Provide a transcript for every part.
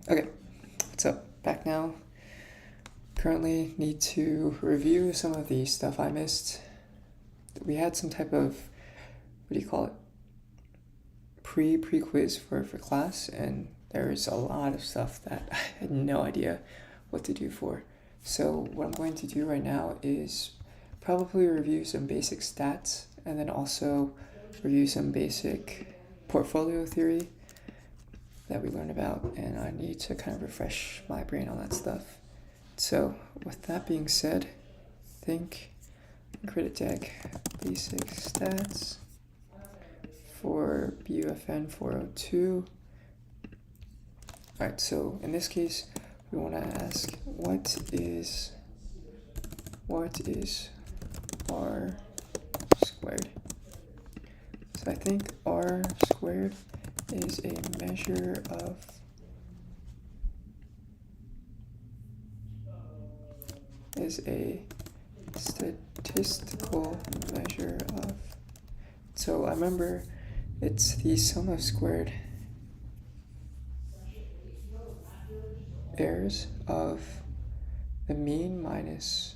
Okay, what's up? Back now. Currently need to review some of the stuff I missed. We had some type of, what do you call it? Pre-quiz for class, and there's a lot of stuff that I had no idea what to do for. So what I'm going to do right now is probably review some basic stats and then also review some basic portfolio theory that we learned about, and I need to kind of refresh my brain on that stuff. So with that being said, think credit deck basic stats for BUFN 402. Alright, so in this case, we want to ask what is r squared? So I think r squared is a measure of statistical measure of, so I remember it's the sum of squared errors of the mean minus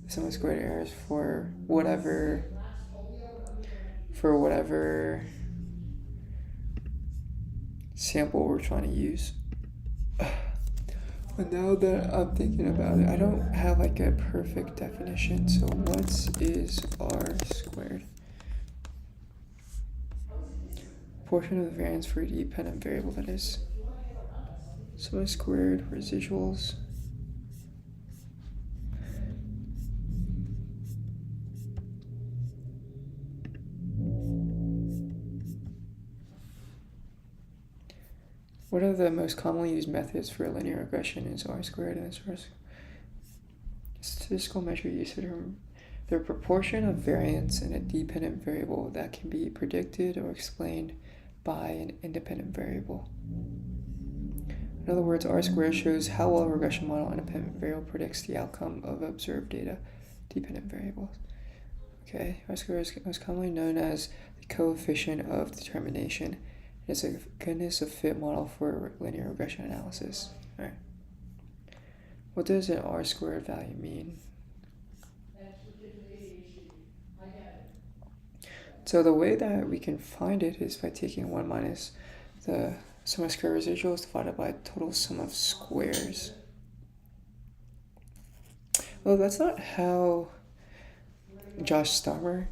the sum of squared errors for whatever sample we're trying to use. But now that I'm thinking about it, I don't have like a perfect definition. So what is r squared? Portion of the variance for a dependent variable, that is. Sum squared residuals. What are the most commonly used methods for linear regression? Is r squared and r squared. Statistical measure used to determine the proportion of variance in a dependent variable that can be predicted or explained by an independent variable. In other words, r squared shows how well a regression model independent variable predicts the outcome of observed data dependent variables. Okay, r squared is most commonly known as the coefficient of determination. It's a goodness of fit model for linear regression analysis. All right. What does an r squared value mean? So the way that we can find it is by taking 1 minus the sum of square residuals divided by total sum of squares. Well, that's not how Josh Starmer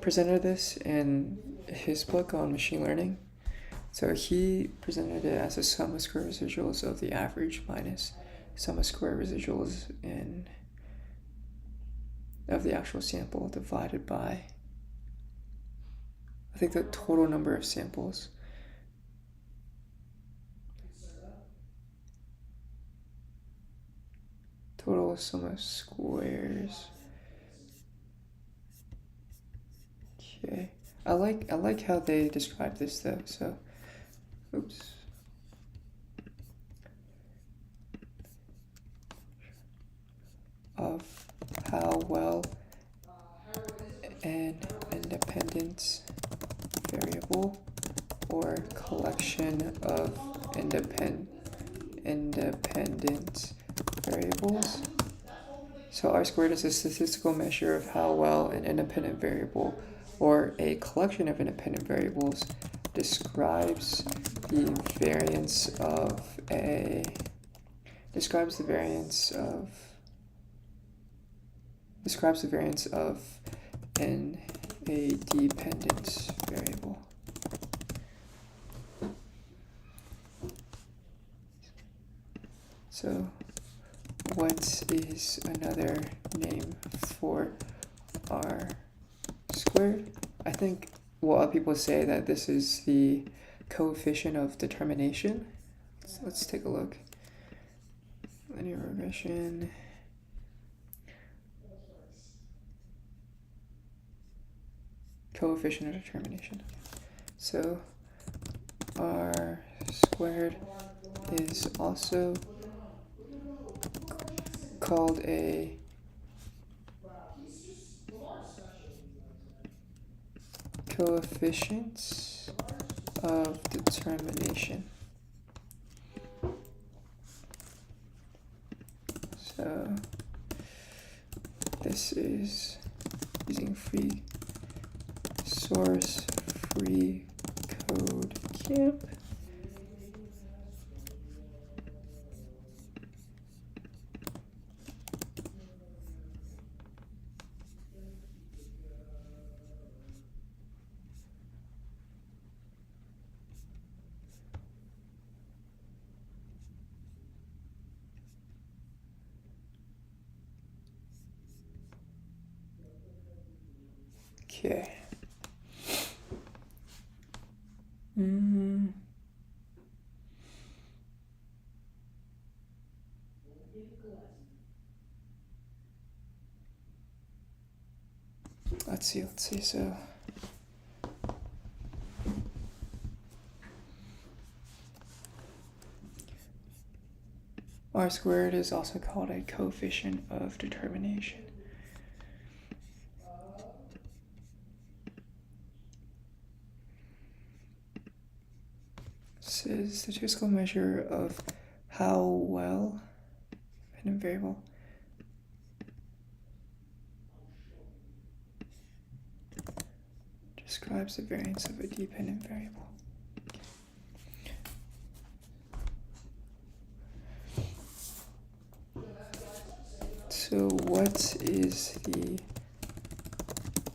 presented this in his book on machine learning. So he presented it as a sum of square residuals of the average minus sum of square residuals of the actual sample divided by, I think, the total number of samples. Total sum of squares. Okay. I like how they describe this though. So, oops. Of how well an independent variable or collection of independent variables. So r squared is a statistical measure of how well an independent variable or a collection of independent variables describes the variance of an a dependent variable. So what is another name for r squared? I think a lot of people say that this is the coefficient of determination. So let's take a look. Linear regression. Coefficient of determination. So r squared is also called a coefficient of determination. So this is using free source, free code camp. Okay. Let's see. So R squared is also called a coefficient of determination. This is statistical measure of how well an variable describes the variance of a dependent variable. So what is the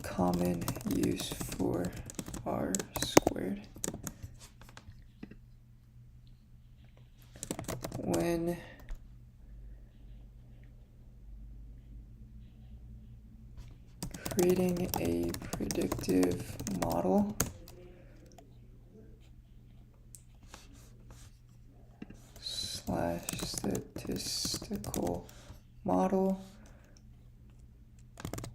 common use for R squared? When creating a predictive model / statistical model,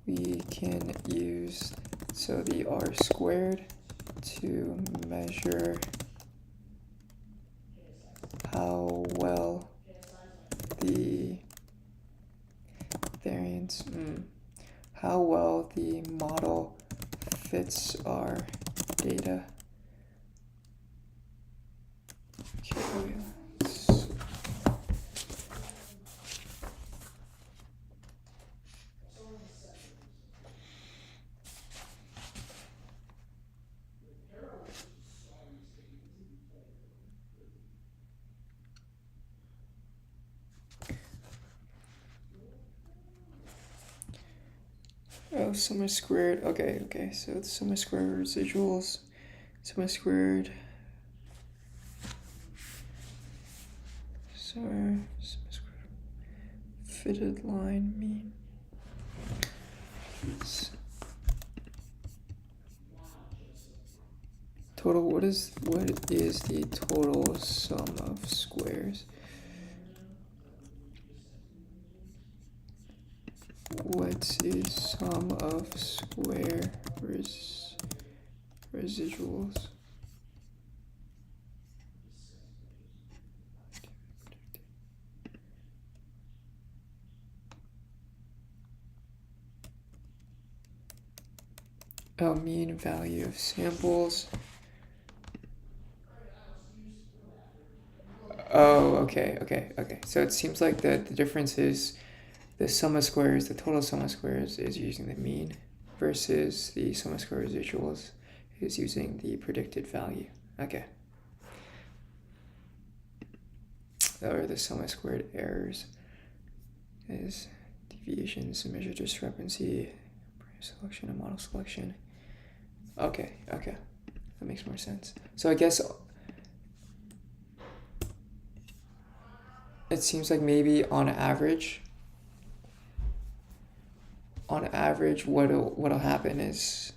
we can use the R squared to measure how well the variance, how well the model fits our data. Okay, oh, sum squared. Okay. So the sum squared residuals, sum squared. Sum squared fitted line mean. Total. What is the total sum of squares? What is sum of square residuals? Oh, mean value of samples. Oh, okay. So it seems like the difference is the sum of squares, the total sum of squares is using the mean versus the sum of square residuals is using the predicted value. Okay. Or the sum of squared errors is deviations, measure discrepancy, selection, and model selection. Okay. That makes more sense. So I guess it seems like maybe on average, what'll happen is,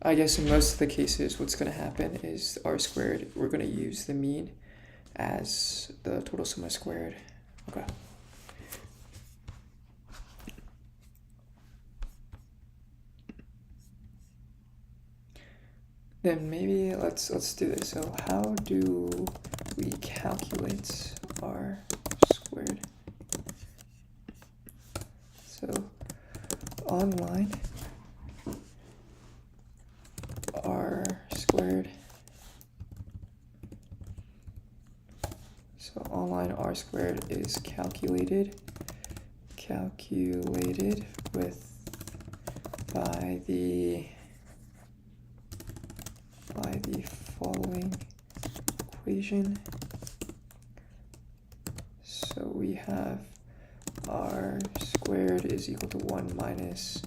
I guess in most of the cases, what's going to happen is R squared, we're going to use the mean as the total sum of squared. Okay. Then maybe let's do this. So how do we calculate R squared? So online R squared. So online R squared is calculated calculated by the following equation. So we have r squared is equal to 1 minus,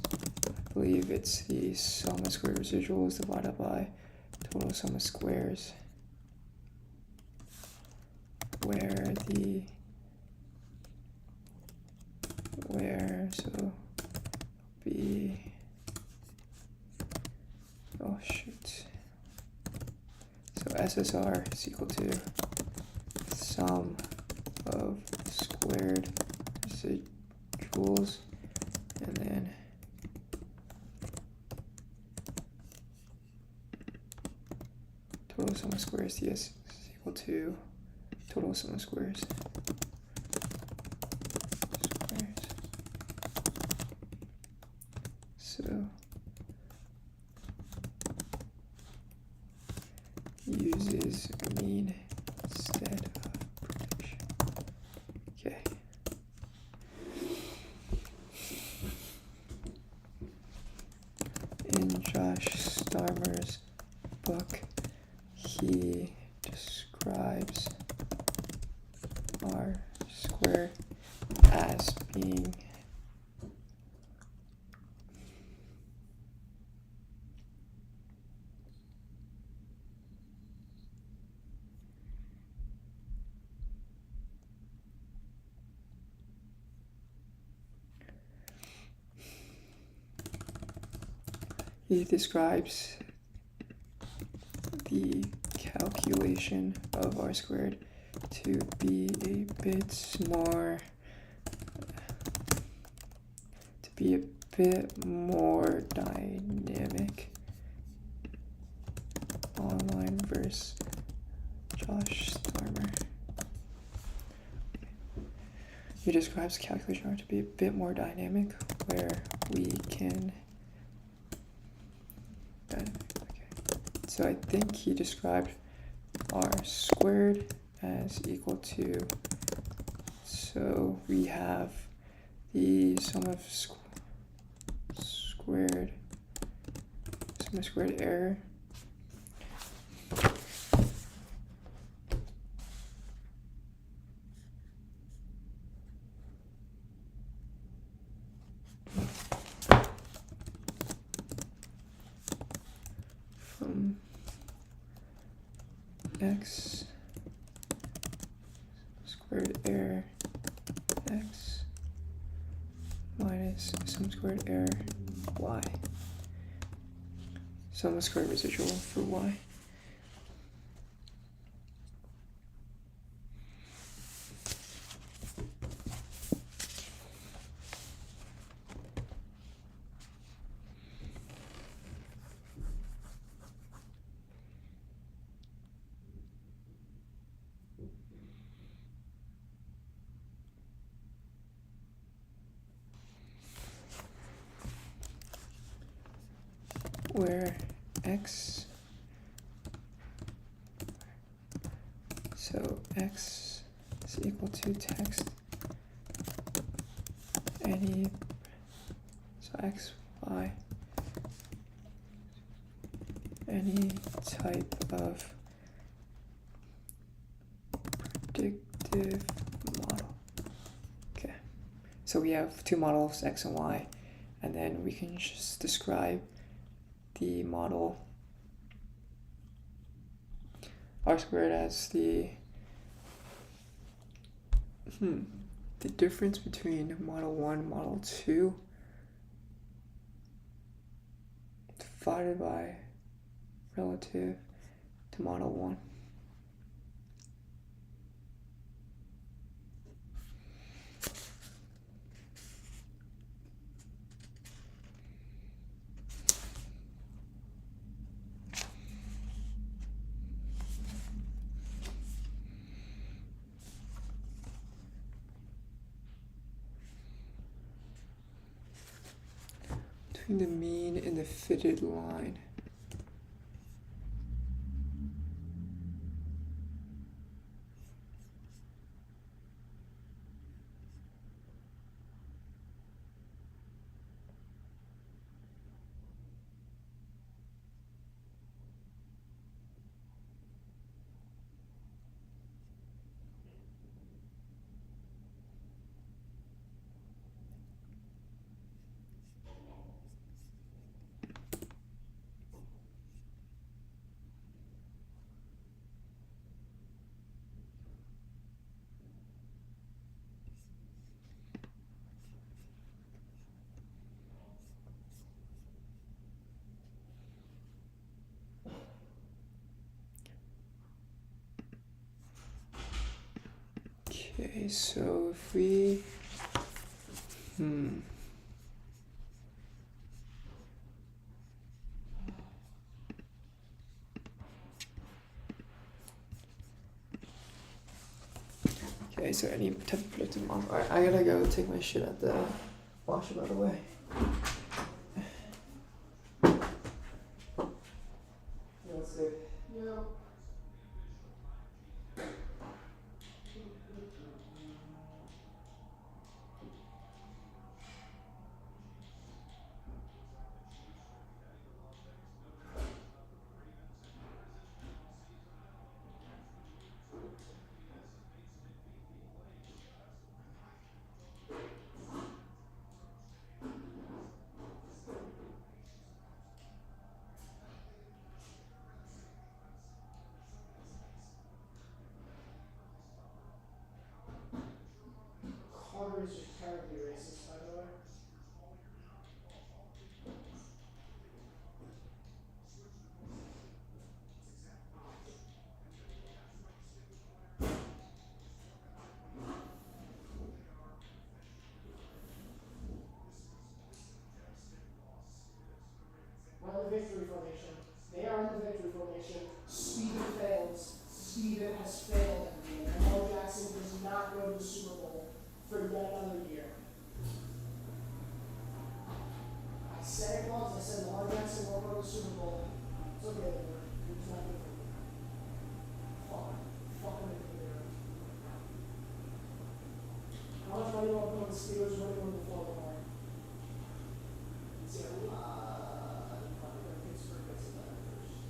I believe it's the sum of squared residuals divided by total sum of squares, so b, oh shoot, so SSR is equal to sum of squared residuals, and then total sum of squares ds is equal to total sum of squares. So uses mean instead of prediction. Okay. In Josh Starmer's book, he describes r squared as being he describes the calculation of r squared to be a bit more dynamic online versus Josh Starmer. He describes calculation R to be a bit more dynamic, where we can. So I think he described r squared as equal to, so we have the sum of squared error from x squared error x minus sum squared error y, sum of squared residual for y. Where x, so x is equal to text any, so x, y, any type of predictive model. Okay, so we have two models, x and y, and then we can just describe the model r squared as the difference between model 1 and model 2 divided by relative to model 1. Between the mean and the fitted line. Okay, so if we, okay, so any type of predictive model. Alright, I gotta go take my shit at the washer, by the way. That's good. Yeah. Carter is just terribly racist, by the way. We're in the victory formation. They are in the victory formation. Steven fails. Steven has failed everything. Lamar Jackson does not go to the Super Bowl for yet another year. I said it once. I said Lamar Jackson won't go to the Super Bowl. It's okay, Lamar. It's not good for you. Fuck him in the air. How much money do you want to put on the Steelers? What do you want to follow Lamar? It's a lot of money that Pittsburgh gets in that first.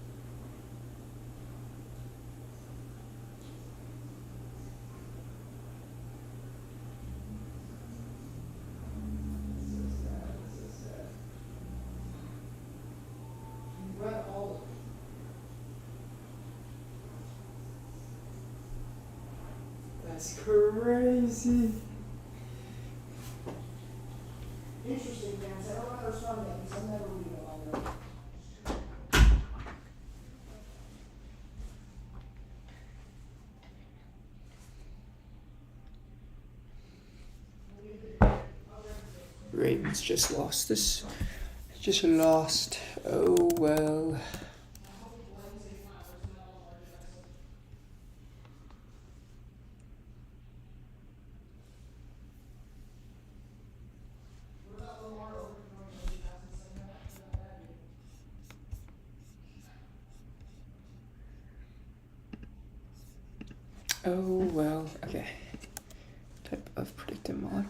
You read all of it. That's crazy. Interesting, fans. I don't know how to respond to that because I'm never reading it all right. Ravens just lost this. Just lost. Oh well. Oh well. Okay. Type of predictive model.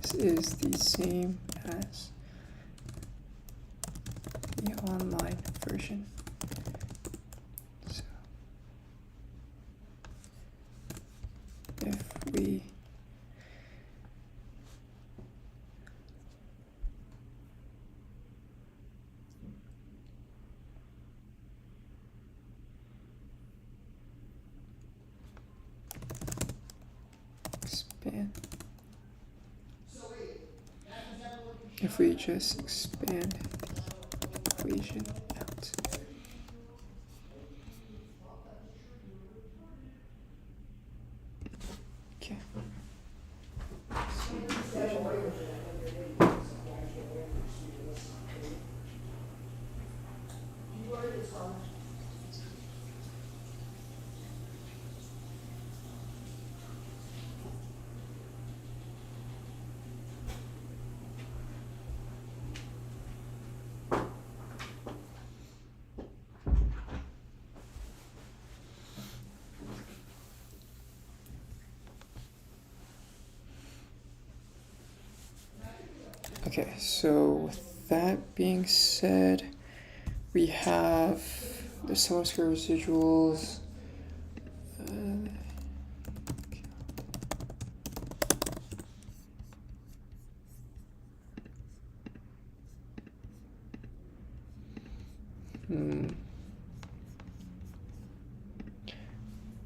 This is the same as the online version. So if we expand, if we just expand the equation out. Okay. Okay, so with that being said, we have the sum square residuals.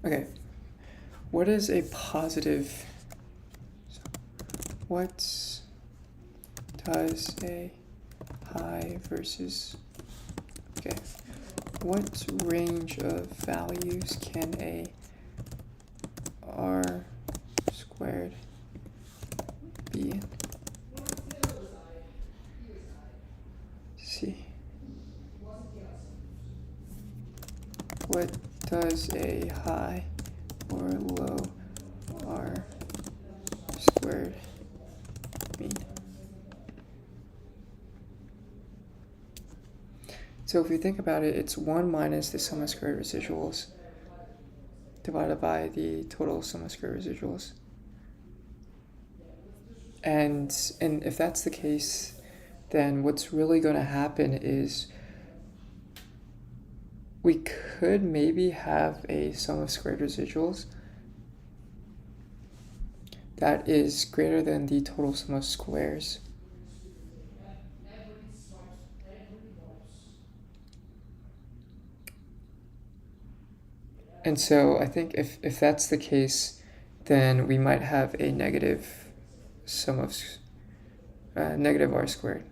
Okay, what is a positive? What does a high versus, okay, what range of values can a r squared be in? See, what does a high or low r squared mean? So if you think about it, it's 1 minus the sum of squared residuals divided by the total sum of squared residuals. And if that's the case, then what's really going to happen is we could maybe have a sum of squared residuals that is greater than the total sum of squares. And so I think if that's the case, then we might have a negative sum of negative r squared.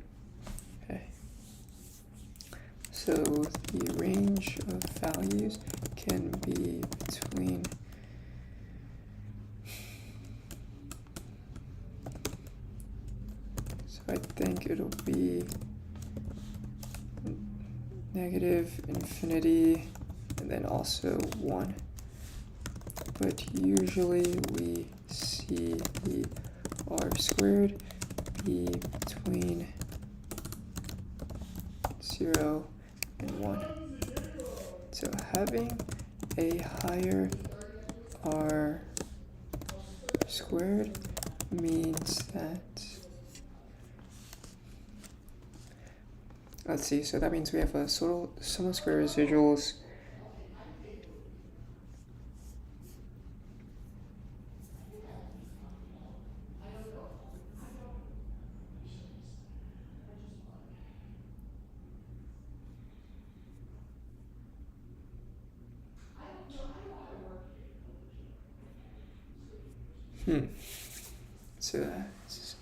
Okay. So the range of values can be between I think it'll be negative infinity and then also 1. But usually we see the r squared be between 0 and 1. So having a higher r squared means that, let's see, so that means we have a total sum of square residuals so that's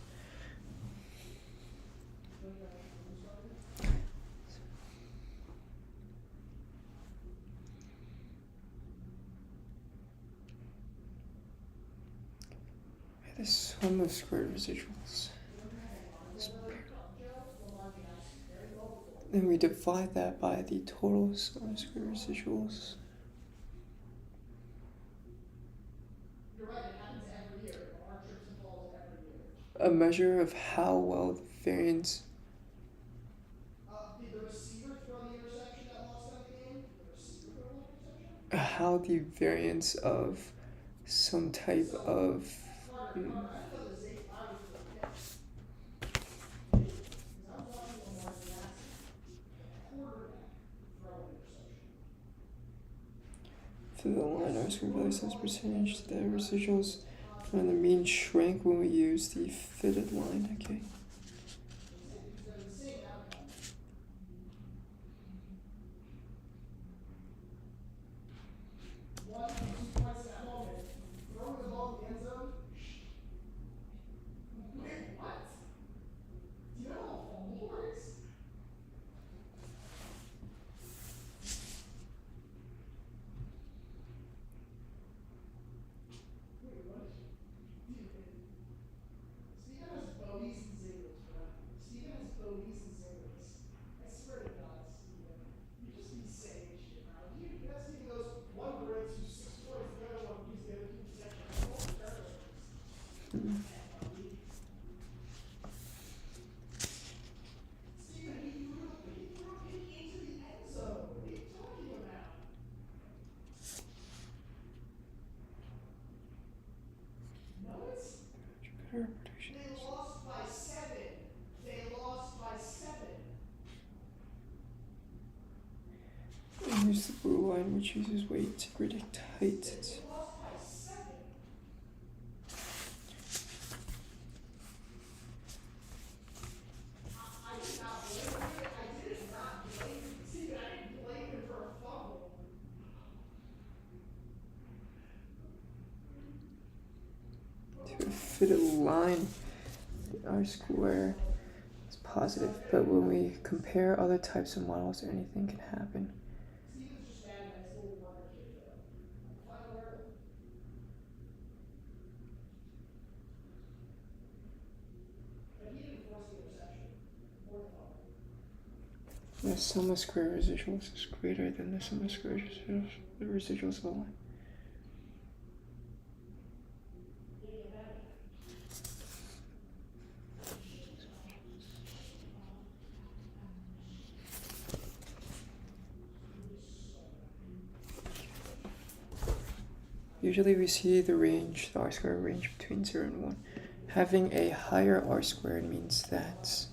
the sum of squared residuals. Then we divide that by the total sum of squared residuals. A measure of how well the variance. Did the receiver throw the interception that lost them the game? Did the receiver throw the interception? How the variance of some type of for the line r squared values as percentage to the residuals and the mean shrank when we use the fitted line. Okay. They lost by 7. They lost by 7. Here's the blue line, which uses weight to predict height. They lost by 7. I did not blame him. I did not blame him. See, I didn't blame him for a fumble. fit a line, R square is positive, but when we compare other types of models, anything can happen. Steven's just mad that his little wonder kid failed. Find out where. But he didn't force the interception. Or the fumble. The sum of square residuals is greater than the sum of square residuals of the line. Usually we see the range, the R-squared range between 0 and 1. Having a higher R-squared means that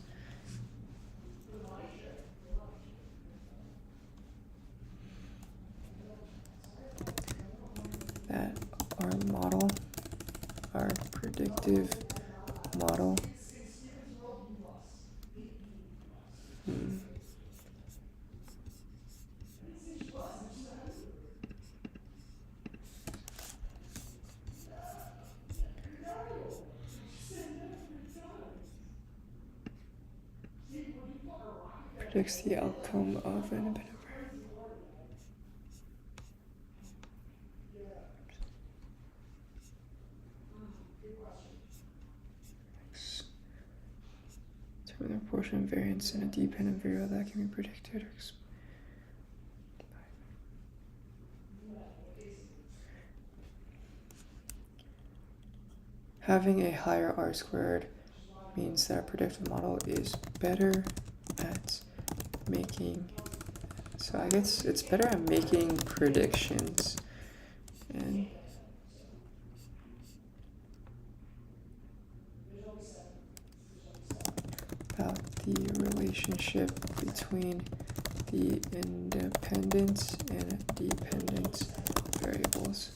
our model, our predictive model, predicts the outcome of an independent variable. Determine the proportion of variance in a dependent variable that can be predicted. Having a higher R-squared means that our predictive model is better at making, so I guess it's better at making predictions and about the relationship between the independent and dependent variables.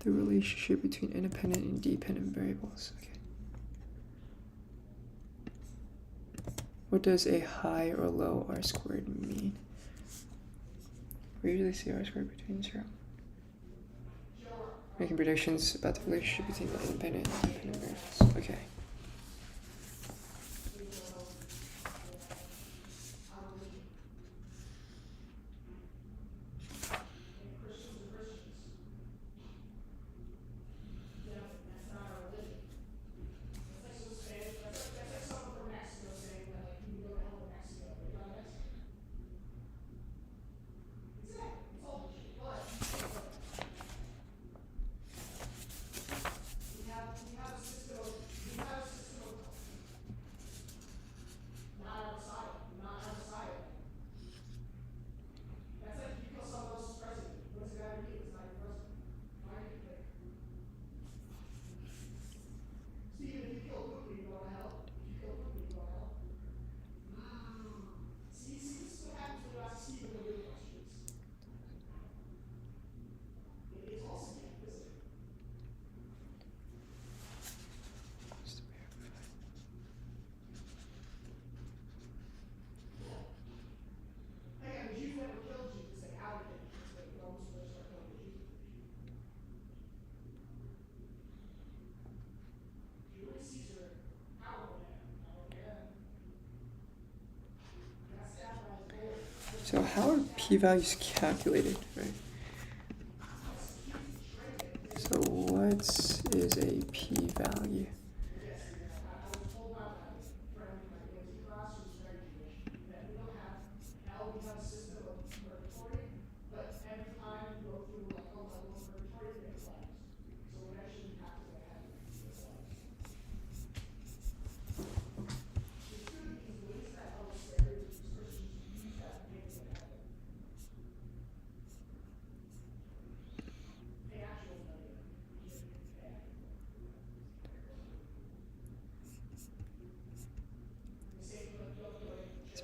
The relationship between independent and dependent variables. Okay. What does a high or low R-squared mean? We usually see R-squared between 0. Making predictions about the relationship between the independent and dependent variables. Okay. So how are p-values calculated, right? So what is a p-value?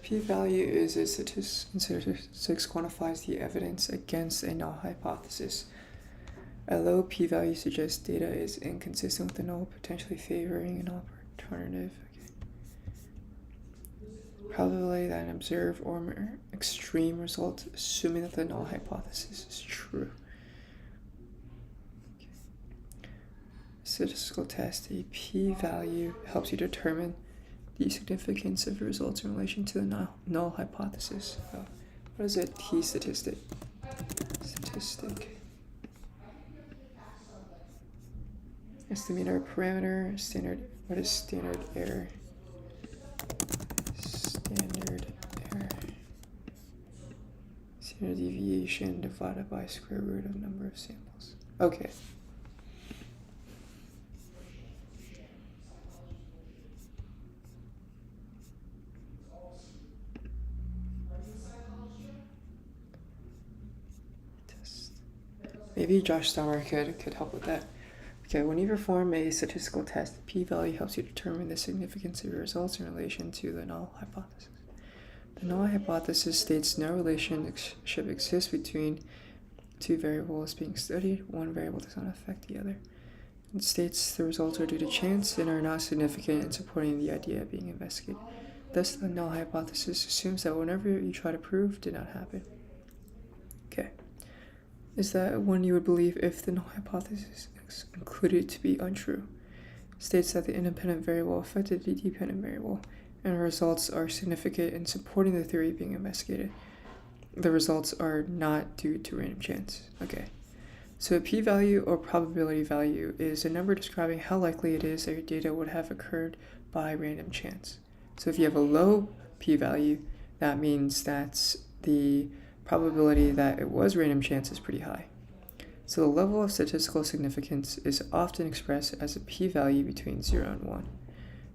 P-value is a statistics quantifies the evidence against a null hypothesis. A low p-value suggests data is inconsistent with the null, potentially favoring an alternative. Okay. Probability that an observed or more extreme result, assuming that the null hypothesis is true. statistical test, a p-value helps you determine the significance of results in relation to the null hypothesis. What is a t-statistic? Statistic. Estimate our parameter, standard, what is standard error? Standard error. Standard deviation divided by square root of number of samples. Okay. Maybe Josh Stommer could help with that. Okay, when you perform a statistical test, the p-value helps you determine the significance of your results in relation to the null hypothesis. The null hypothesis states no relationship exists between two variables being studied. One variable does not affect the other. It states the results are due to chance and are not significant in supporting the idea being investigated. Thus, the null hypothesis assumes that whatever you try to prove did not happen. Okay. Is that one you would believe if the null hypothesis is concluded to be untrue? States that the independent variable affected the dependent variable, and results are significant in supporting the theory being investigated. The results are not due to random chance. Okay. So a p-value or probability value is a number describing how likely it is that your data would have occurred by random chance. So if you have a low p-value, that means that the probability that it was random chance is pretty high. So the level of statistical significance is often expressed as a p-value between 0 and 1.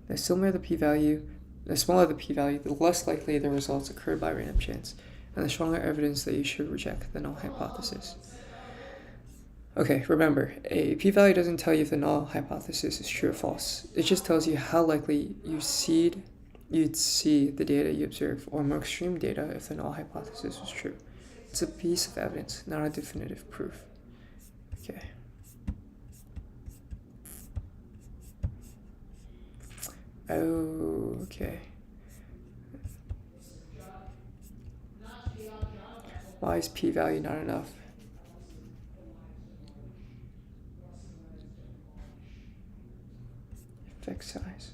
The smaller the p-value, the less likely the results occurred by random chance, and the stronger evidence that you should reject the null hypothesis. Okay, remember, a p-value doesn't tell you if the null hypothesis is true or false. It just tells you how likely you'd see the data you observe, or more extreme data if the null hypothesis was true. It's a piece of evidence, not a definitive proof. Okay. Okay. Why is p-value not enough? Effect size.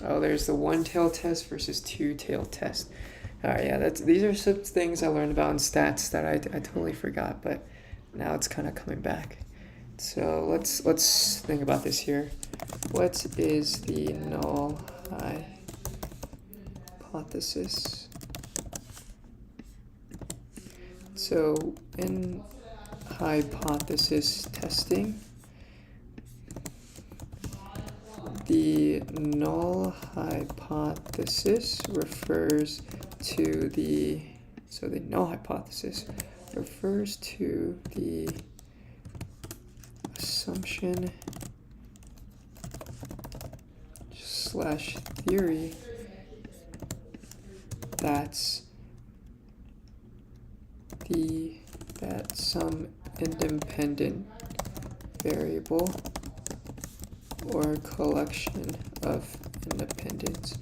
Oh, there's the one-tailed test versus two-tailed test. All right, yeah, these are some things I learned about in stats that I totally forgot, but now it's kind of coming back. So let's think about this here. What is the null hypothesis? So in hypothesis testing, the null hypothesis refers to the assumption / theory that some independent variable or collection of independent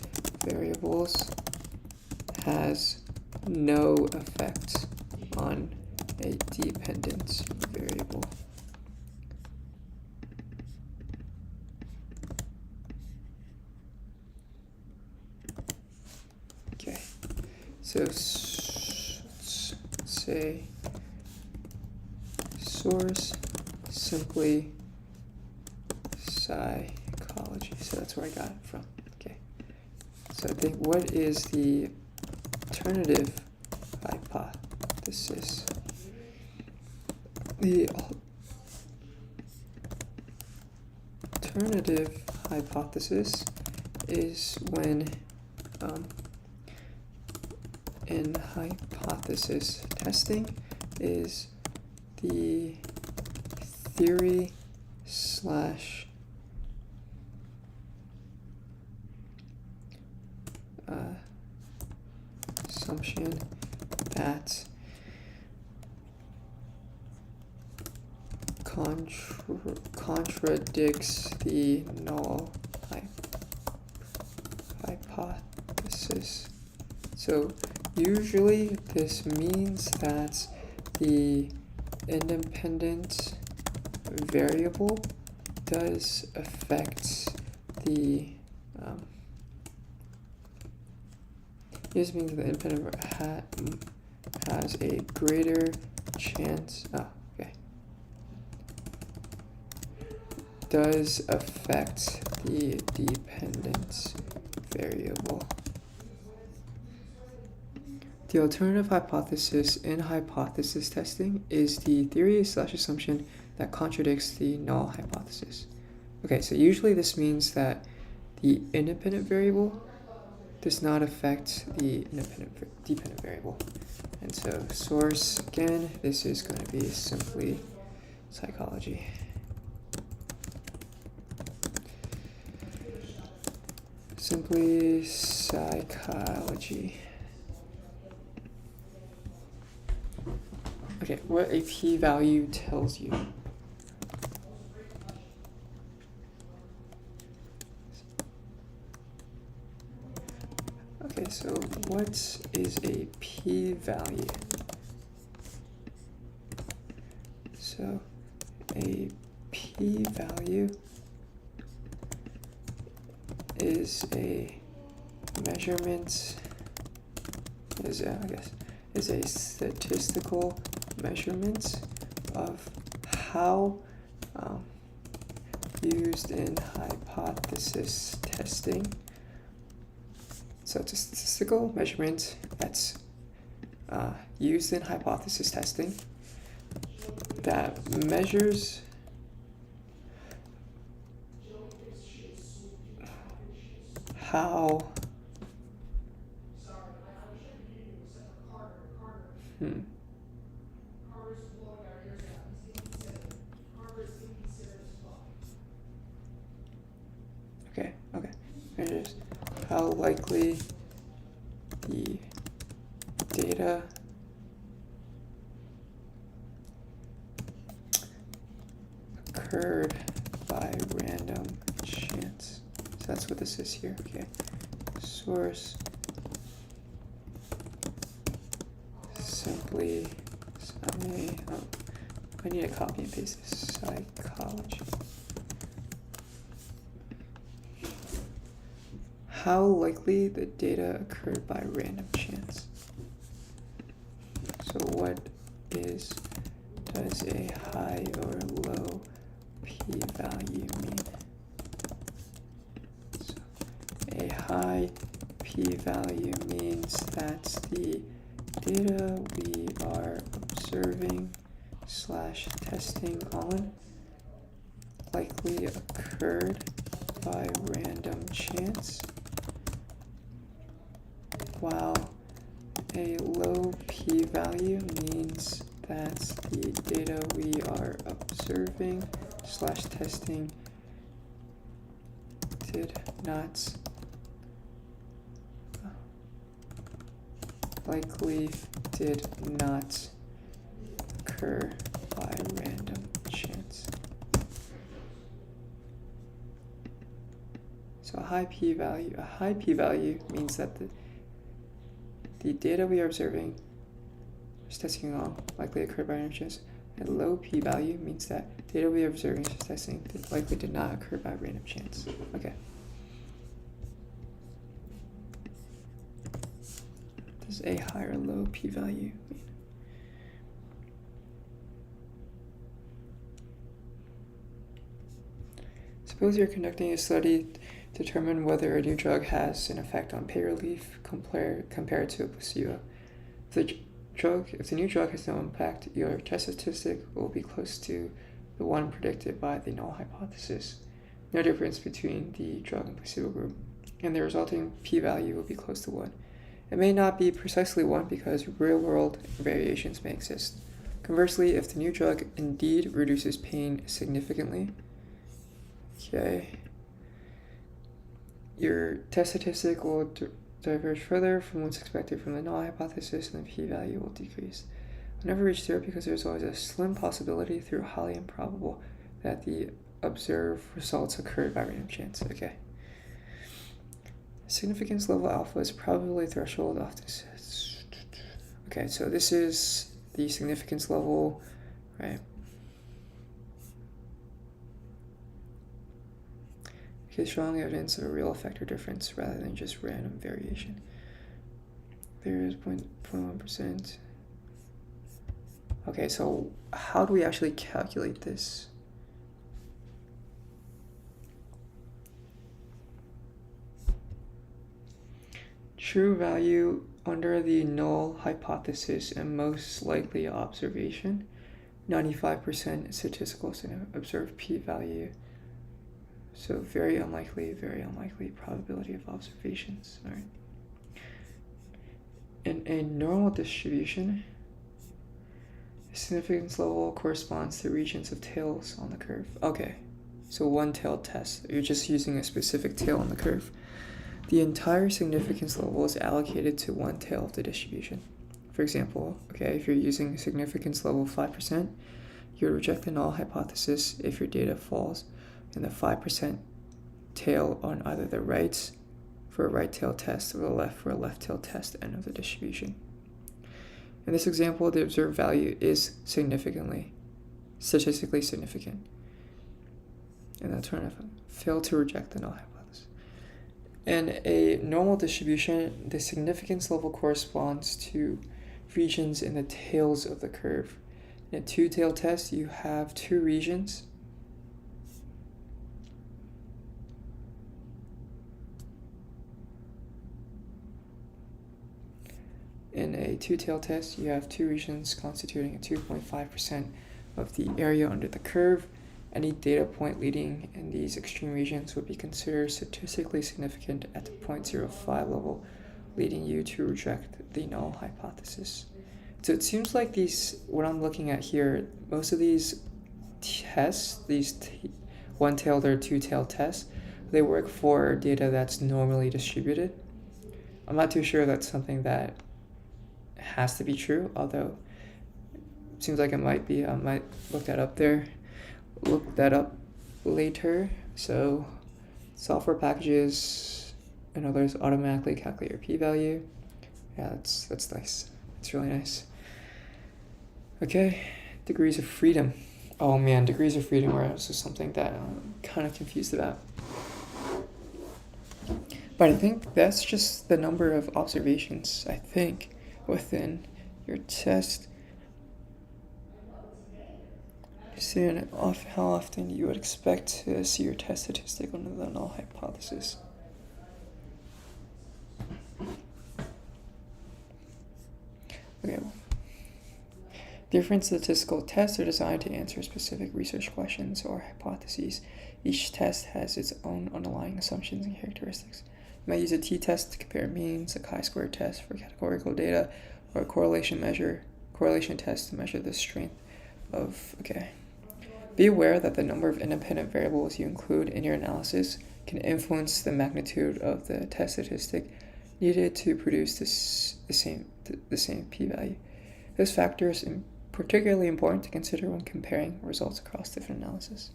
variables has no effect on a dependent variable. Okay, so let's say source simply psychology. So that's where I got it from. Okay. So I think, what is the alternative hypothesis? The alternative hypothesis is when in hypothesis testing is the theory / assumption that contradicts the null hypothesis. So Usually this means that the independent variable does affect the this means the independent has a greater chance does affect the dependent variable. The alternative hypothesis in hypothesis testing is the theory/assumption that contradicts the null hypothesis. Okay, so usually this means that the independent variable does not affect the dependent variable. And so source, again, this is going to be simply psychology. Simply psychology. Okay, what a p-value tells you. Okay, so what is a p-value? So a p-value is a measurement, is a statistical measurement of how used in hypothesis testing. So it's a statistical measurement that's used in hypothesis testing that measures how okay. Measures how likely the data occurred by random chance. So that's what this is here. Okay. Source simply I need to copy and paste this. Psychology. How likely the data occurred by random chance. So what does a high or low p-value mean? So a high p-value means that the data we are observing/testing on likely occurred by random chance, while a low p-value means that the data we are observing/testing did not occur by random chance. So a high p-value means that the data we are observing is testing on likely occurred by random chance. A low p-value means that data we are observing is testing likely did not occur by random chance. Okay. Does a high or low p-value mean? Suppose you're conducting a study to determine whether a new drug has an effect on pain relief compared to a placebo. If the new drug has no impact, your test statistic will be close to the one predicted by the null hypothesis. No difference between the drug and placebo group, and the resulting p-value will be close to 1. It may not be precisely 1 because real-world variations may exist. Conversely, if the new drug indeed reduces pain significantly, your test statistic will diverge further from what's expected from the null hypothesis, and the p-value will decrease. It will never reach 0 because there's always a slim possibility, through highly improbable, that the observed results occurred by random chance. Okay. Significance level alpha is probability threshold of this Okay, so this is the significance level, right? Okay, strong evidence of a real effect or difference rather than just random variation. There is 0.1%. Okay, so how do we actually calculate this? True value under the null hypothesis and most likely observation. 95% statistical observed p-value. So very unlikely probability of observations. All right. In a normal distribution, the significance level corresponds to regions of tails on the curve. Okay, so one-tailed test. You're just using a specific tail on the curve. The entire significance level is allocated to one tail of the distribution. For example, okay, if you're using significance level 5%, you would reject the null hypothesis if your data falls in the 5% tail on either the right for a right tail test or the left for a left tail test end of the distribution. In this example, the observed value is statistically significant. And that's when I failed to reject the null hypothesis. In a normal distribution, the significance level corresponds to regions in the tails of the curve. In a two-tailed test, you have two regions. In a two-tailed test, you have two regions constituting a 2.5% of the area under the curve. Any data point leading in these extreme regions would be considered statistically significant at the 0.05 level, leading you to reject the null hypothesis. So it seems like what I'm looking at here, most of these tests, one-tailed or two-tailed tests, they work for data that's normally distributed. I'm not too sure that's something that has to be true, although it seems like it might be. I might look that up later. So software packages and others automatically calculate your p-value. Yeah, that's nice. It's really nice. Okay, degrees of freedom. Oh man, degrees of freedom are also something that I'm kind of confused about. But I think that's just the number of observations, I think, within your test. Seeing how often you would expect to see your test statistic under the null hypothesis. Okay. Different statistical tests are designed to answer specific research questions or hypotheses. Each test has its own underlying assumptions and characteristics. You might use a t-test to compare means, a chi-square test for categorical data, or a correlation test to measure the strength of, Be aware that the number of independent variables you include in your analysis can influence the magnitude of the test statistic needed to produce the same p-value. This factor is particularly important to consider when comparing results across different analyses.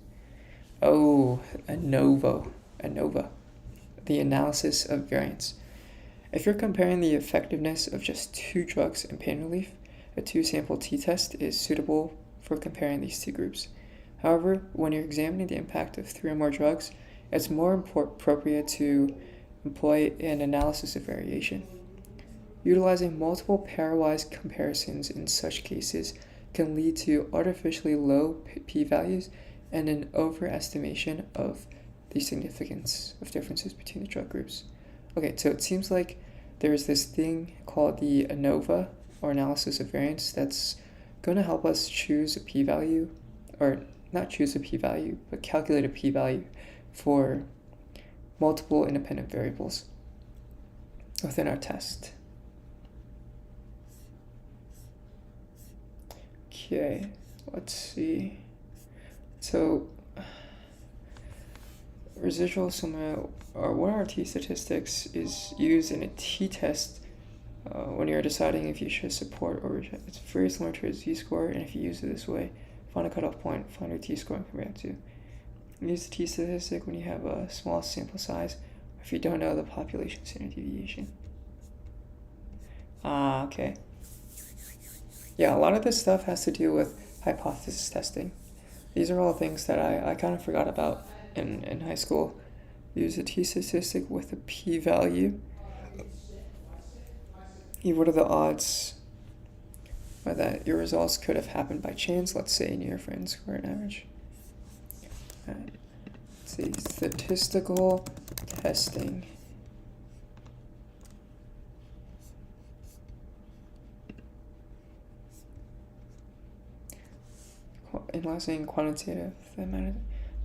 Oh, ANOVA, the analysis of variance. If you're comparing the effectiveness of just two drugs in pain relief, a two-sample t-test is suitable for comparing these two groups. However, when you're examining the impact of three or more drugs, it's more appropriate to employ an analysis of variation. Utilizing multiple pairwise comparisons in such cases can lead to artificially low p-values and an overestimation of the significance of differences between the drug groups. Okay, so it seems like there's this thing called the ANOVA, or analysis of variance, that's going to help us choose a p-value, or not choose a p-value, but calculate a p-value for multiple independent variables within our test. Okay, let's see. So, residual summa, or 1RT statistics, is used in a t-test when you're deciding if you should support or reject. It's very similar to a z-score, and if you use it this way, find a cutoff point, find your t-score, and compare it to. Use the t-statistic when you have a small sample size, or if you don't know the population standard deviation. Okay. yeah, a lot of this stuff has to do with hypothesis testing. These are all things that I kind of forgot about in high school. Use a t-statistic with a p-value. What are the odds that your results could have happened by chance, let's say near for n-squared average. Let's see, statistical testing. Analyzing quantitative, the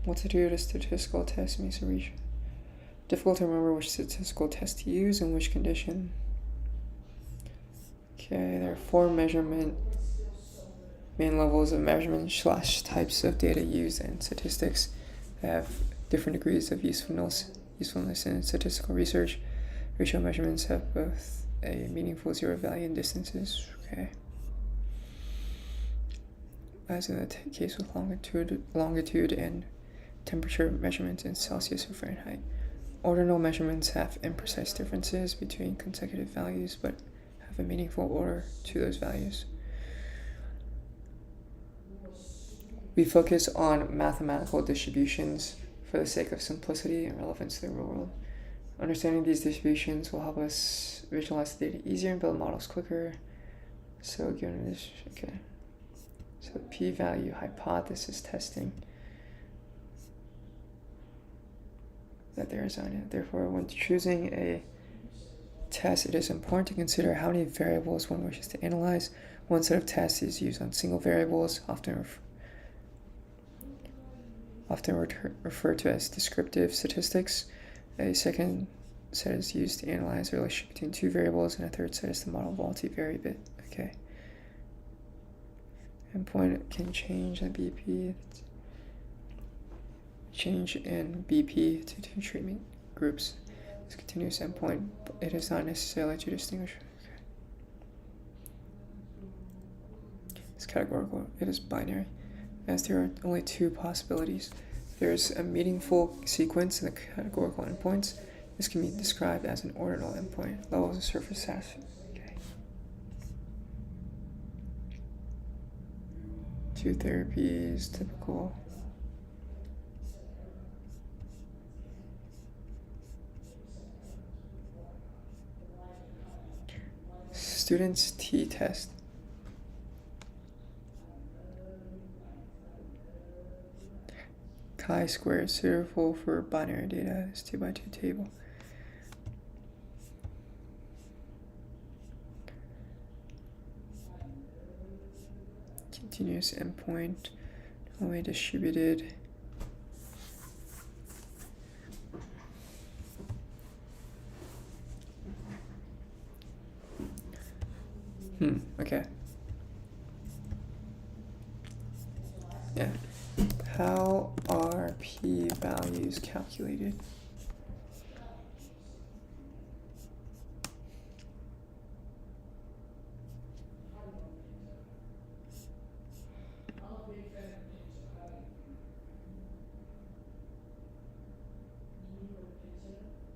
multitude of statistical tests makes a reach. Difficult to remember which statistical test to use and which condition. Okay, there are 4 main levels of measurement / types of data used in statistics that have different degrees of usefulness in statistical research. Ratio measurements have both a meaningful zero value and distances. Okay. As in the case with longitude and temperature measurements in Celsius or Fahrenheit. Ordinal measurements have imprecise differences between consecutive values, but have a meaningful order to those values. We focus on mathematical distributions for the sake of simplicity and relevance to the real world. Understanding these distributions will help us visualize the data easier and build models quicker. So given this, okay. So p-value hypothesis testing that there is on it. Therefore, when choosing a test, it is important to consider how many variables one wishes to analyze. One set of tests is used on single variables, often referred to as descriptive statistics. A second set is used to analyze the relationship between 2 variables, and a third set is to model multivariate. Okay. Endpoint can change in BP. Change in BP to 2 treatment groups. It's continuous endpoint, but it is not necessarily to distinguish. Okay. It's categorical. It is binary, as there are only 2 possibilities. There's a meaningful sequence in the categorical endpoints. This can be described as an ordinal endpoint. Levels of surface hash. Okay. 2 therapies, typical. Students t-test. Chi-square is suitable for binary data. This 2x2 table. Continuous endpoint, only distributed. Okay. Yeah. How are p-values calculated?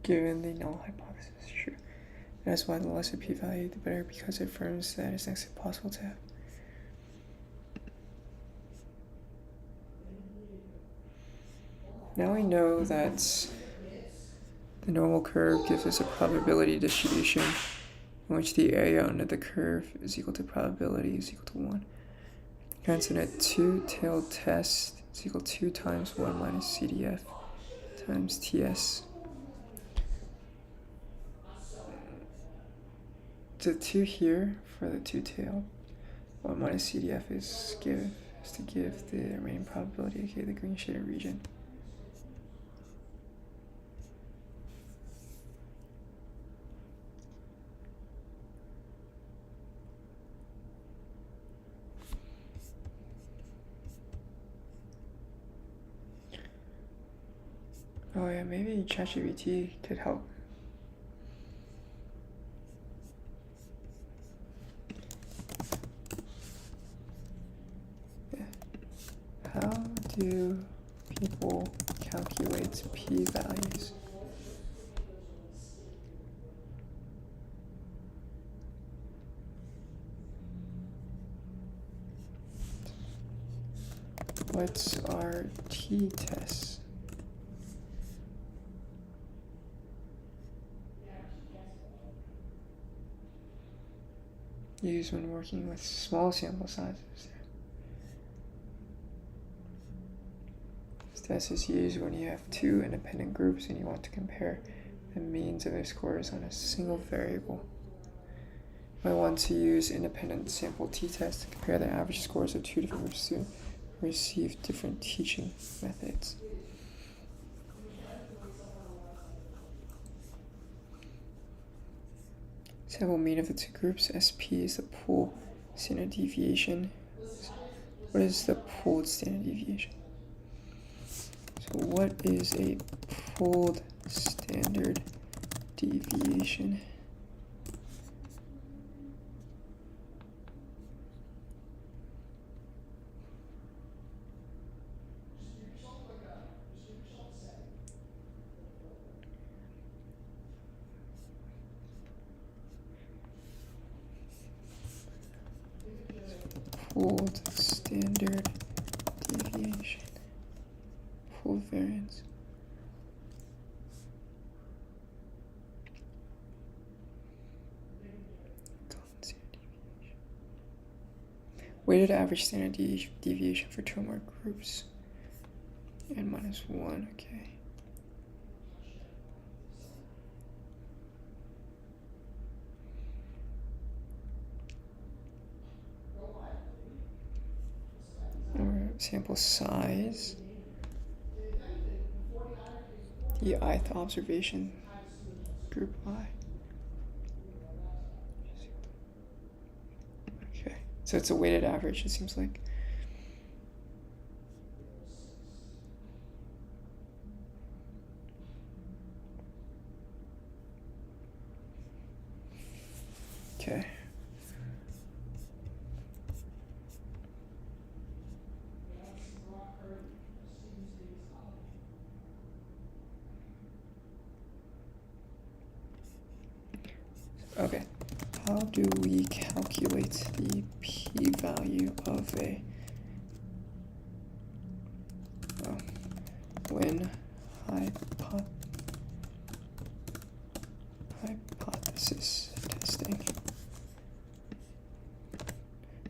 Given the null hypothesis, true. That's why the lesser p-value, the better, because it affirms that it's next to impossible to have. Now we know that the normal curve gives us a probability distribution in which the area under the curve is equal to probability is equal to 1. Hence, in a 2-tailed test is equal to 2 times 1 minus CDF times TS. The 2 here for the 2-tailed, 1 minus CDF is to give the remaining probability, okay, the green shaded region. Oh yeah, maybe ChatGPT could help. Yeah. How do people calculate p-values? What's our t-test? Used when working with small sample sizes. This test is used when you have two independent groups and you want to compare the means of their scores on a single variable. You might want to use independent sample t-test to compare the average scores of two different groups to receive different teaching methods. Sample mean of the two groups. SP is the pooled standard deviation. What is the pooled standard deviation? So what is a pooled standard deviation? Pooled standard deviation. Pooled variance. Weighted average standard deviation for two or more groups. N minus 1, okay. Or sample size. The ith observation, group I. Okay, so it's a weighted average, it seems like. Okay. Okay, how do we calculate the p-value of a when hypothesis testing?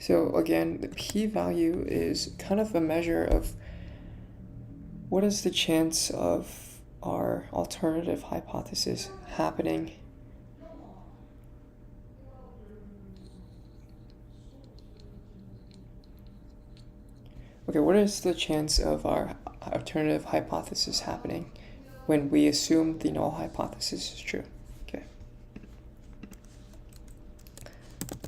So again, the p-value is kind of a measure of what is the chance of our alternative hypothesis happening. Okay, what is the chance of our alternative hypothesis happening when we assume the null hypothesis is true? Okay.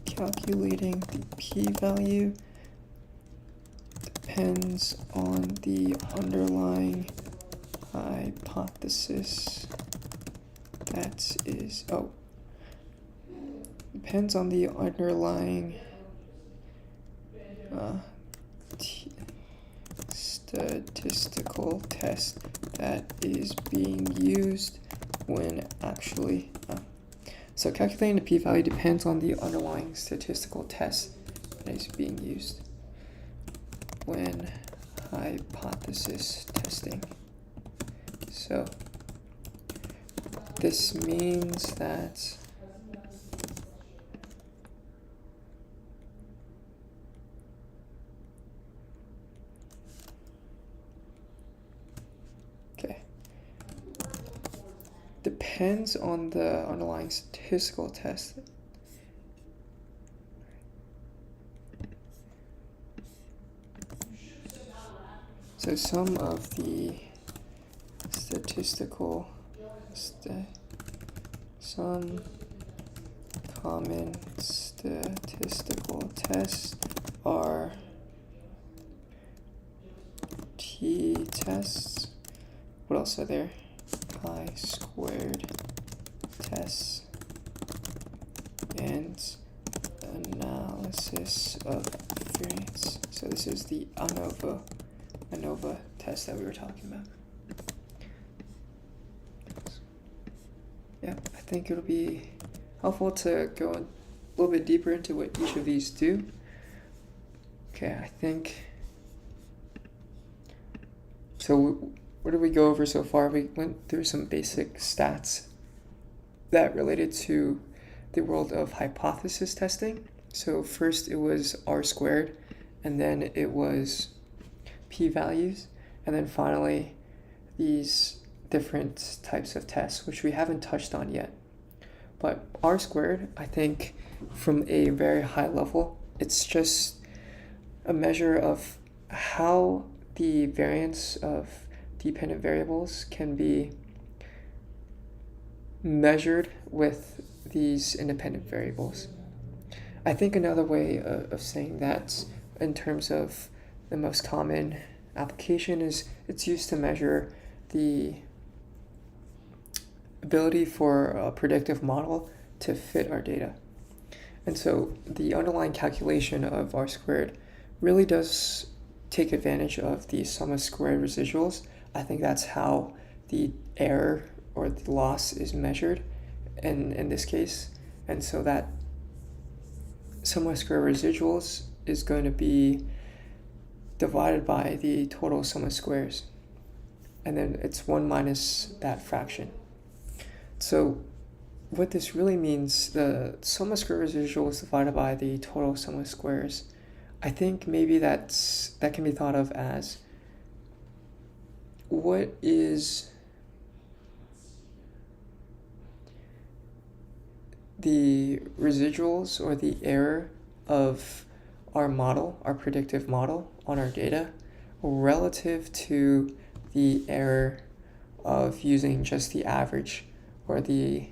Calculating the p-value depends on the underlying hypothesis that is, depends on the underlying statistical test that is being used when actually so calculating the p-value depends on the underlying statistical test that is being used when hypothesis testing. So this means that depends on the underlying statistical test. So some of the some common statistical tests are t-tests. What else are there? Chi-squared tests and analysis of variance. So this is the ANOVA test that we were talking about. Yeah, I think it'll be helpful to go a little bit deeper into what each of these do. Okay, I think So what did we go over so far? We went through some basic stats that related to the world of hypothesis testing. So first it was R squared, and then it was p-values, and then finally these different types of tests, which we haven't touched on yet. But R squared, I think from a very high level, it's just a measure of how the variance of dependent variables can be measured with these independent variables. I think another way of saying that in terms of the most common application is it's used to measure the ability for a predictive model to fit our data. And so the underlying calculation of R squared really does take advantage of the sum of squared residuals. I think that's how the error or the loss is measured in this case. And so that sum of squared residuals is going to be divided by the total sum of squares. And then it's 1 minus that fraction. So what this really means, the sum of square residuals divided by the total sum of squares, I think maybe that can be thought of as what is the residuals or the error of our model, our predictive model on our data, relative to the error of using just the average or the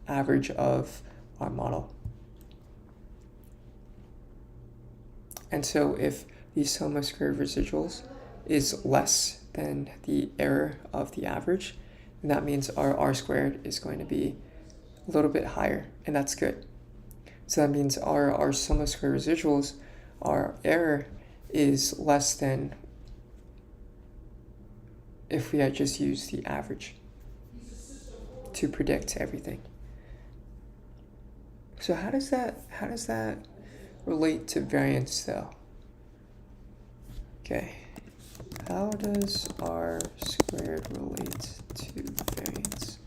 average of our model. And so if the sum of squared residuals is less than the error of the average, then that means our R squared is going to be a little bit higher, and that's good. So that means our sum of squared residuals, our error is less than if we had just used the average to predict everything. So how does that relate to variance though? Okay, how does R squared relate to variance?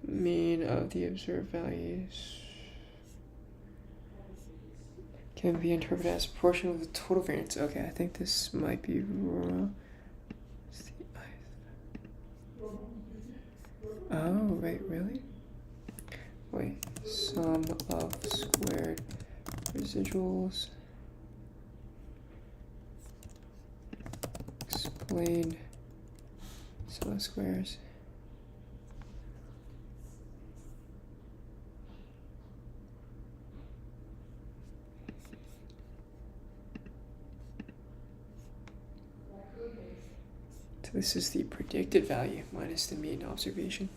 Mean of the observed values can be interpreted as a proportion of the total variance. Okay, I think this might be wrong. Oh, wait, really? Wait, sum of squared residuals. Explain sum of squares. So this is the predicted value minus the mean observation.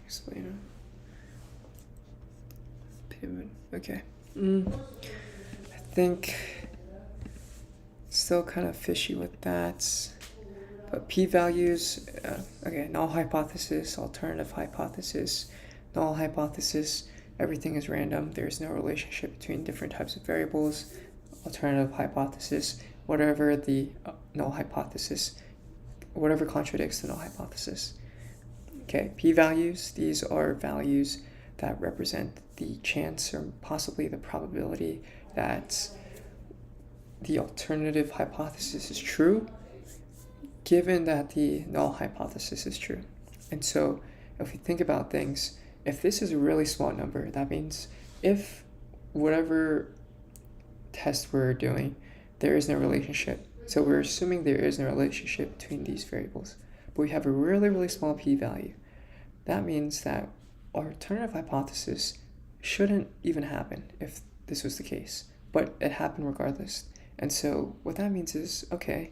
Explain pivot. Okay. I think still kind of fishy with that. But p-values, okay, null hypothesis, alternative hypothesis, null hypothesis, everything is random. There's no relationship between different types of variables. Alternative hypothesis, whatever the null hypothesis, whatever contradicts the null hypothesis. Okay, p-values, these are values that represent the chance or possibly the probability that the alternative hypothesis is true, given that the null hypothesis is true. And so if we think about things, if this is a really small number, that means if whatever test we're doing, there is no relationship. So we're assuming there is no relationship between these variables. But we have a really, really small p-value. That means that our alternative hypothesis shouldn't even happen if this was the case, but it happened regardless. And so what that means is, okay,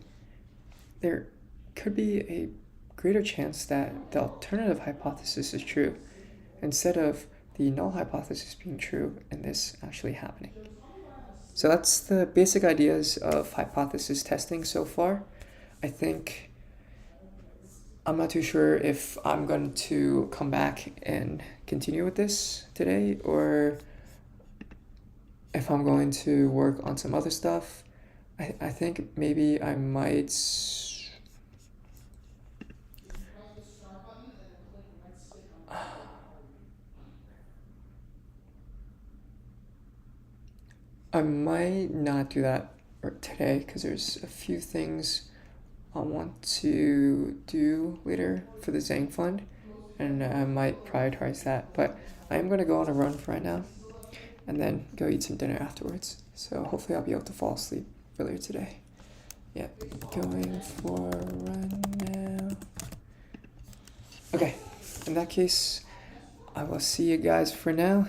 there could be a greater chance that the alternative hypothesis is true instead of the null hypothesis being true and this actually happening. So that's the basic ideas of hypothesis testing so far. I think I'm not too sure if I'm going to come back and continue with this today or if I'm going to work on some other stuff. I think maybe I might not do that today because there's a few things I want to do later for the Zhang Fund, and I might prioritize that. But I am going to go on a run for right now and then go eat some dinner afterwards. So hopefully I'll be able to fall asleep earlier today. Yeah, going for a run now. Okay, in that case, I will see you guys for now.